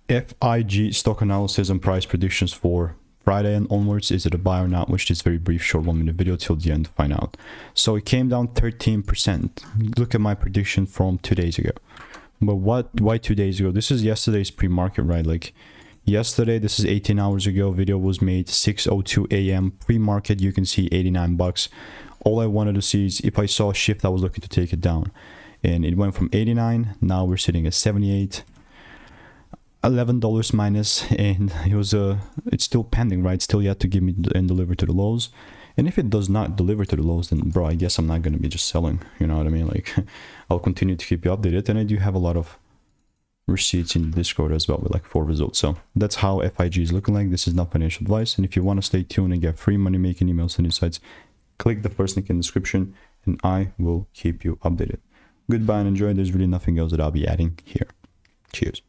FIG stock analysis and price predictions for Friday and onwards. Is it a buy or not? Watch this very brief short 1 minute video till the end to find out. So it came down 13%. Look at my prediction from 2 days ago. But why 2 days ago? This is yesterday's pre-market, right? Like yesterday, this is 18 hours ago. Video was made 6:02 a.m. pre-market. You can see 89 bucks. All I wanted to see is if I saw a shift, I was looking to take it down, and it went from 89. Now we're sitting at 78. $11 minus, and it's still pending, right? Still yet to give me and deliver to the lows. And if it does not deliver to the lows, then bro, I guess I'm not going to be just selling, you know what I mean? Like I'll continue to keep you updated, and I do have a lot of receipts in the Discord as well with like 4 results. So that's how FIG is looking like. This is not financial advice, and if you want to stay tuned and get free money making emails and insights, click the first link in the description and I will keep you updated. Goodbye and enjoy. There's really nothing else that I'll be adding here. Cheers.